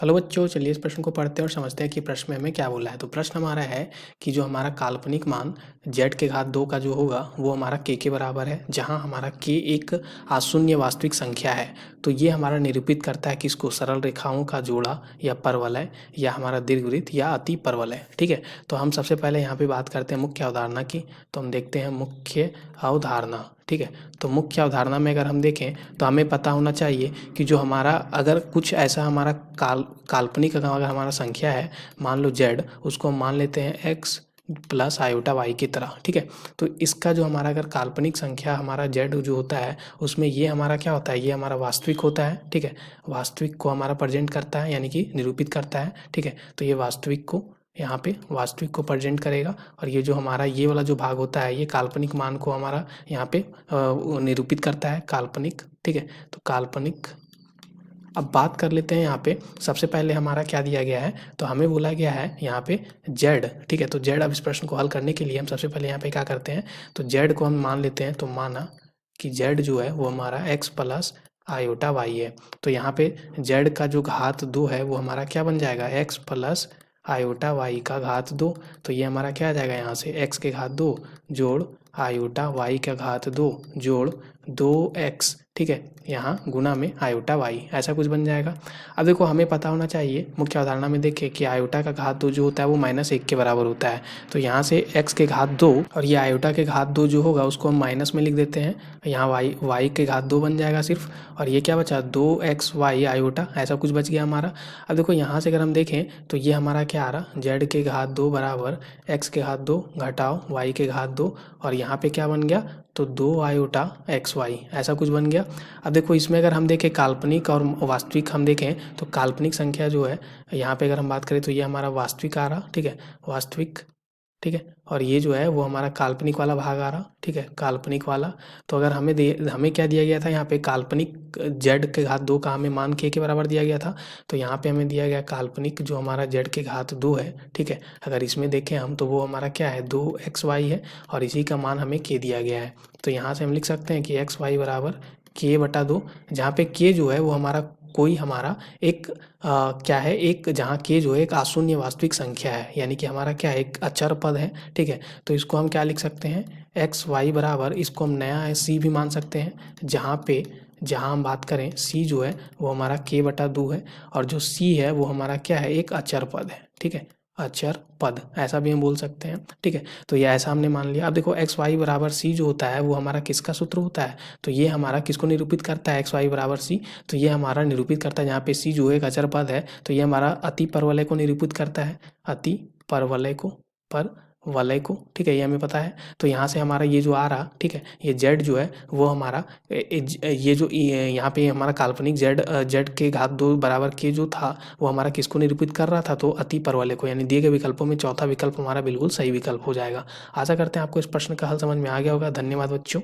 Hello बच्चों, चलिए इस प्रश्न को पढ़ते हैं और समझते हैं कि प्रश्न में हमें क्या बोला है। तो प्रश्न हमारा है कि जो हमारा काल्पनिक मान z के घात 2 का जो होगा वो हमारा k के बराबर है, जहां हमारा k एक आशून्य वास्तविक संख्या है। तो ये हमारा निरूपित करता है कि इसको सरल रेखाओं का जोड़ा या परवलय या हमारा दीर्घवृत्त या अति परवलय। ठीक है, तो हम सबसे पहले यहाँ पे बात करते हैं मुख्य अवधारणा की। तो हम देखते हैं मुख्य अवधारणा। ठीक है, तो मुख्य अवधारणा में अगर हम देखें तो हमें पता होना चाहिए कि जो हमारा अगर कुछ ऐसा हमारा काल्पनिक अगर हमारा संख्या है, मान लो z, उसको हम मान लेते हैं x प्लस आयोटा y की तरह। ठीक है, तो इसका जो हमारा अगर काल्पनिक संख्या हमारा z जो होता है उसमें ये हमारा क्या होता है, ये हमारा वास्तविक होता है। ठीक है, वास्तविक को हमारा प्रेजेंट करता है यानी कि निरूपित करता है। ठीक है, तो ये वास्तविक को यहाँ पे वास्तविक को प्रेजेंट करेगा और ये जो हमारा ये वाला जो भाग होता है ये काल्पनिक मान को हमारा यहाँ पे निरूपित करता है, काल्पनिक। ठीक है, तो काल्पनिक। अब बात कर लेते हैं यहाँ पे सबसे पहले हमारा क्या दिया गया है, तो हमें बोला गया है यहाँ पे z। ठीक है, तो z, अब इस प्रश्न को हल करने के लिए हम सबसे पहले यहाँ पे क्या करते हैं, तो z को हम मान लेते हैं। तो माना कि z जो है वो हमारा x प्लस आयोटा y है। तो यहाँ पे z का जो घात 2 है वो हमारा क्या बन जाएगा, x प्लस आयोटा y का घात 2। तो ये हमारा क्या आ जाएगा, यहाँ से x के घात 2 जोड़ आयोटा y का घात 2 जोड़ 2x। ठीक है, यहाँ गुना में आयोटा y, ऐसा कुछ बन जाएगा। अब देखो हमें पता होना चाहिए मुख्य अवधारणा में देखें कि आयोटा का घात 2 जो होता है वो -1 के बराबर होता है। तो यहाँ से x के घात 2 और ये आयोटा के घात 2 जो होगा उसको हम माइनस में लिख देते हैं। यहाँ y के घात 2 बन जाएगा सिर्फ, और ये क्या बचा 2xy आयोटा, ऐसा कुछ बच गया हमारा। अब देखो यहाँ से अगर हम देखें तो ये हमारा क्या आ रहा, z के घात 2 बराबर x के घात 2 घटाओ y के घात 2, और यहाँ पे क्या बन गया, तो 2 आयोटा xy, ऐसा कुछ बन गया। अब देखो इसमें अगर हम देखें काल्पनिक और वास्तविक हम देखें तो काल्पनिक संख्या जो है यहाँ पे अगर हम बात करें तो ये हमारा वास्तविक आ रहा। ठीक है, वास्तविक। ठीक है, और ये जो है वो हमारा काल्पनिक वाला भाग आ रहा। ठीक है, काल्पनिक वाला। तो अगर हमें क्या दिया गया था यहाँ पे, काल्पनिक z के घात 2 का हमें मान k के बराबर दिया गया था। तो यहाँ पे हमें दिया गया काल्पनिक जो हमारा z के घात 2 है। ठीक है, अगर इसमें देखें हम तो वो हमारा क्या है, 2xy है, और इसी का मान हमें k दिया गया है। तो यहाँ से हम लिख सकते हैं कि xy बराबर k/2, जहाँ पे k जो है वो हमारा कोई हमारा एक क्या है, एक जहाँ k जो है एक आशून्य वास्तविक संख्या है, यानी कि हमारा क्या है, एक अचर पद है। ठीक है, तो इसको हम क्या लिख सकते हैं, xy बराबर, इसको हम नया है c भी मान सकते हैं, जहाँ हम बात करें c जो है वो हमारा k/2 है, और जो c है वो हमारा क्या है, एक अचर पद है। ठीक है, अचर पद, ऐसा भी हम बोल सकते हैं। ठीक है, तो ये ऐसा हमने मान लिया। अब देखो एक्स वाई बराबर सी जो होता है वो हमारा किसका सूत्र होता है, तो ये हमारा किसको निरूपित करता है, एक्स वाई बराबर सी। तो ये हमारा निरूपित करता है, जहाँ पे सी जो है एक अचर पद है, तो ये हमारा अति परवलय को निरूपित करता है, अति परवलय को, वलय को। ठीक है, ये हमें पता है। तो यहाँ से हमारा ये जो आ रहा, ठीक है, ये z जो है वो हमारा ये जो यहाँ पे हमारा काल्पनिक z के घात 2 बराबर के जो था वो हमारा किसको निरूपित कर रहा था, तो अति परवलय को। यानी दिए गए विकल्पों में चौथा विकल्प हमारा बिल्कुल सही विकल्प हो जाएगा। आशा करते हैं आपको इस प्रश्न का हल समझ में आ गया होगा। धन्यवाद बच्चों।